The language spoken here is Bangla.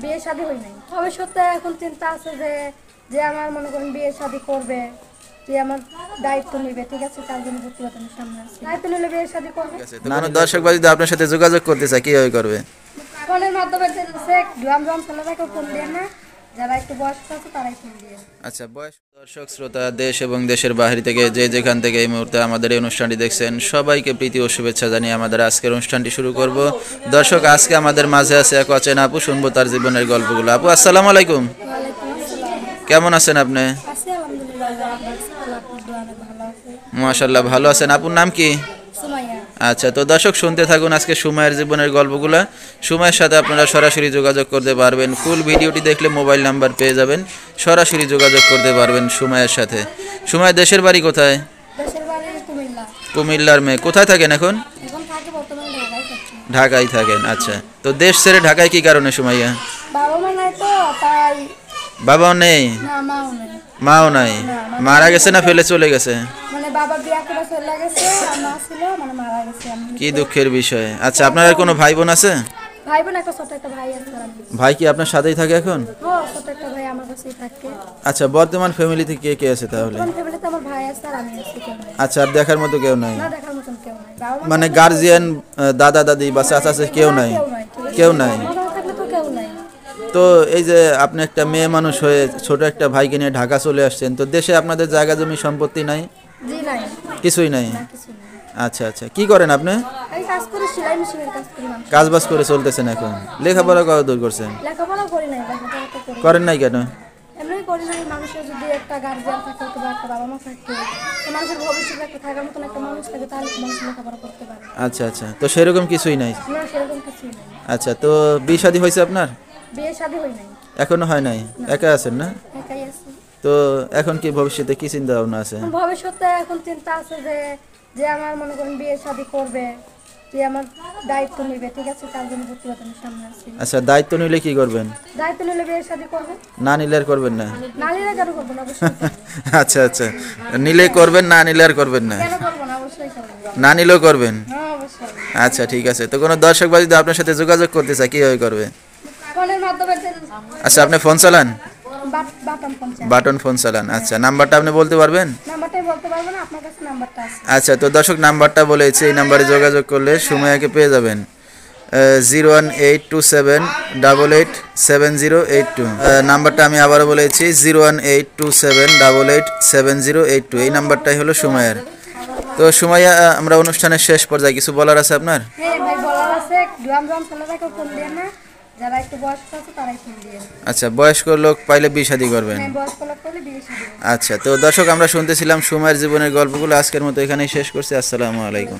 বিয়ে শাদী হই নাই। ভবিষ্যতে এখন চিন্তা আছে যে যে আমার মনে করেন বিয়ে শাদী করবে, যে আমার দায়িত্ব নেবে, ঠিক আছে, তার জন্য প্রতিবেদনের সামনে আছে, দায়িত্ব নিলে বিয়ে শাদী করবে। না দর্শক বা যদি আপনার সাথে যোগাযোগ করতে চায় কিভাবে করবে? ফোনের মাধ্যমে গ্রাম ছেলেটাকে ফোন দিয়ে না, যারা একটু বয়স্ক আছে তারাই ফোন দিয়ে। আচ্ছা, বয়স দর্শক শ্রোতা দেশ এবং দেশের বাহির থেকে যে যেখান থেকে এই মুহূর্তে আমাদের এই অনুষ্ঠানটি দেখছেন সবাইকে প্রীতি ও শুভেচ্ছা জানিয়ে আমাদের আজকের অনুষ্ঠানটি শুরু করব। দর্শক, আজকে আমাদের মাঝে আছে এক অচেনা আপু, শুনবো তার জীবনের গল্পগুলো। আপু আসসালামু আলাইকুম, কেমন আছেন আপনি? মাশাআল্লাহ ভালো আছেন। আপুর নাম কি? আচ্ছা, তো দর্শক শুনতে থাকুন আজকে সুমাইয়ের জীবনের গল্পগুলো। সুমাইয়ের সাথে আপনারা সরাসরি যোগাযোগ করতে পারবেন, ফুল ভিডিওটি দেখলে মোবাইল নাম্বার পেয়ে যাবেন, সরাসরি যোগাযোগ করতে পারবেন সুমাইয়ের সাথে। সুমাইয়ের দেশের বাড়ি কোথায়? কুমিল্লার মেয়ে। কোথায় থাকেন এখন? ঢাকায় থাকেন। আচ্ছা, তো দেশ ছেড়ে ঢাকায় কি কারণে সুমাইয়া? বাবাও নেই, মাও নাই, মারা গেছে না ফেলে চলে গেছে? কি দুঃখের বিষয়। আচ্ছা, আপনার কোনো ভাই বোন আছে? ভাই কি আপনার সাথেই থাকে এখন? আচ্ছা, বর্তমান ফ্যামিলিতে কে কে আছে তাহলে? আচ্ছা, আর দেখার মতো কেউ নাই? মানে গার্জিয়ান, দাদা দাদি বা চাচা আছে কেউ নাই? কেউ নাই। তো এই যে আপনি একটা মেয়ে মানুষ হয়ে ছোট একটা ভাইকে নিয়ে ঢাকা চলে আসছেন, তো দেশে আপনাদের জায়গা জমি সম্পত্তি নাই? কিছুই নাই। আচ্ছা আচ্ছা, কি করেন আপনি? কাজ বাজ করে চলতেছেন এখন। লেখাপড়া কত দূর করছেন? করেন নাই কেন? আচ্ছা আচ্ছা, তো সেরকম কিছুই নাই। আচ্ছা, তো বিয়ে শাদী হয়েছে আপনার? এখনো হয় নাই? একা আছেন না? তো এখন কি ভবিষ্যতে কি চিন্তা ভাবনা আছে? ভবিষ্যতে এখন চিন্তা আছে যে যে আমার মনে করেন বিয়ে শাদী করবে, যে আমার দায়িত্ব নেবে, ঠিক আছে, তার জন্য প্রতিবেদনের সামনে আছে। আচ্ছা, দায়িত্ব নিলে কি করবেন? দায়িত্ব নিলে বিয়ে শাদী করবে। না নিলে আর করবেন না? না নিলে কেন করব না, অবশ্যই। আচ্ছা আচ্ছা, নিলে করবেন, না নিলে আর করবেন না? কেন করব না, অবশ্যই করব। না নিলেও করবেন? হ্যাঁ, অবশ্যই। আচ্ছা ঠিক আছে, তো কোনো দর্শক বা যদি আপনার সাথে যোগাযোগ করতে চায় কিভাবে করবে? ফোনের মাধ্যমে। আচ্ছা, আপনি ফোন চালান? বাটন ফোন চালান। আচ্ছা, নাম্বারটা আপনি বলতে পারবেন? নাম্বারটাই বলতে পারবো না, আপনার কাছে নাম্বারটা আছে। আচ্ছা, তো দর্শক নাম্বারটা বলেছি, এই নাম্বারে যোগাযোগ করলে সুমাইয়াকে পেয়ে যাবেন। 01827887082। নাম্বারটা আমি আবারও বলেছি, 01827887082। এই নাম্বারটাই হলো সুমাইয়ার। তো সুমাইয়া, আমরা অনুষ্ঠানের শেষ পর্যায়ে কিছু বলার আছে আপনার? হ্যাঁ ভাই, বলার আছে, গ্রাম ছেলেটাকে ফোন দিয়ে না, যারা একটু বয়স্ক আছে তারাই ফোন দিয়ে। আচ্ছা, বয়স্ক লোক পাইলে বিয়ে শাদী করবেন? হ্যাঁ, বয়স্ক লোক পাইলে বিয়ে শাদী। আচ্ছা, তো দর্শক আমরা শুনতেছিলাম সুমাইয়ের জীবনের গল্পগুলো। আজকের মতো এখানেই শেষ করছি। আসসালামু আলাইকুম।